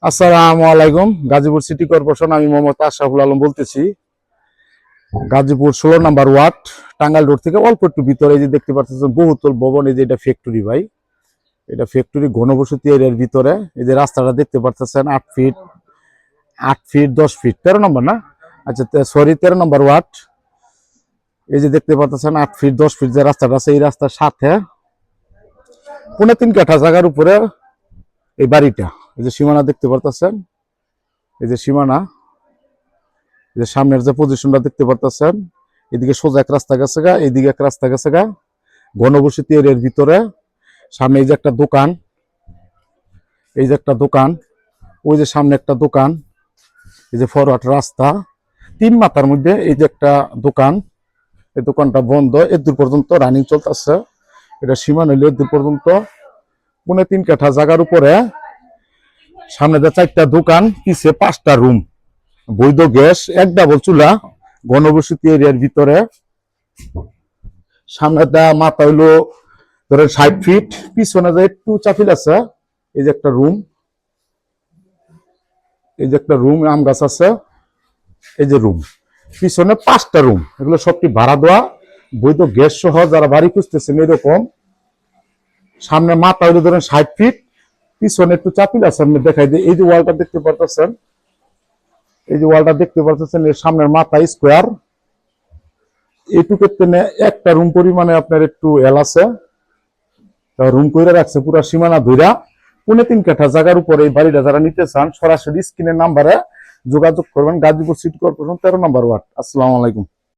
আসসালামু আলাইকুম। Gazipur city corporation, আমি মোহাম্মদ আশরাফুল আলম বলতেছি। গাজীপুর 16 নম্বর ওয়ার্ড, টাঙ্গাইল রোড থেকে অল্প একটু ভিতরে এই যে দেখতে পাচ্ছেন বহুতল ভবন। এই যে এটা ফ্যাক্টরি ভাই, এটা ফ্যাক্টরি ঘনবসতি এরিয়ার ভিতরে। এই যে রাস্তাটা দেখতে পাচ্ছেন 8 ফিট 8 ফিট 10 ফিট 13 নম্বর না, আচ্ছা সরি 13 নম্বর ওয়ার্ড। এই যে দেখতে পাচ্ছেন 8 ফিট 10 ফিট যে রাস্তাটা আছে, এই রাস্তার সাথে 3.5 কাঠা জায়গার উপরে এই বাড়িটা। এই যে সীমানা দেখতে পাচ্ছেন, এই যে সীমানা, যে সামনের যে পজিশনটা দেখতে পারতেছেন, এদিকে সোজা এক রাস্তা গেছে গা, এইদিকে এক রাস্তা গেছে গা, ঘনবসতি এরিয়ার ভিতরে। সামনে এই যে একটা দোকান, এই যে একটা দোকান, ওই যে সামনে একটা দোকান, এই যে ফরওয়ার্ড রাস্তা 3 মাথার মধ্যে এই যে একটা দোকান। এই দোকানটা বন্ধ, এদূর পর্যন্ত রানিং চলতেছে। এটা সীমানা হইলে এদূর পর্যন্ত 3.5 কাঠা জায়গার উপরে। সামনে যে 4টা দোকান, পিছে 5টা রুম, বৈধ গ্যাস, 1 ডাবল চুলা, ঘনবসতি এরিয়ার ভিতরে। সামনেটা মাথা হইলো ধরেন 60 ফিট, পিছনে যে একটু চাপিল আছে। এই যে একটা রুম, এই যে একটা রুম, আম গাছ আছে। এই যে রুম, পিছনে 5টা রুম, এগুলো সবটি ভাড়া দেওয়া, বৈধ গ্যাস সহ যারা বাড়ি খুঁজতেছেন এরকম। সামনে মাথা হইলো ধরেন 60 ফিট, পিছনে একটু চাপিল আছে। আপনি দেখাই দিই, এই যে ওয়ালটা দেখতে পারতেছেন, এই যে ওয়ালটা দেখতে পারতেছেন, এর সামনের মাথা স্কোয়ার। এইটুকুতে একটা রুম পরিমাণে আপনার একটু এল আছে, রুম করে রাখছে পুরা সীমানা ধইরা। 3.5 কাঠা জায়গার উপরে এই বাড়িটা যারা নিতে চান, সরাসরি স্ক্রিনের নাম্বারে যোগাযোগ করবেন। গাজীপুর সিটি কর্পোরেশন 13 নম্বর ওয়ার্ড। আসসালামু আলাইকুম।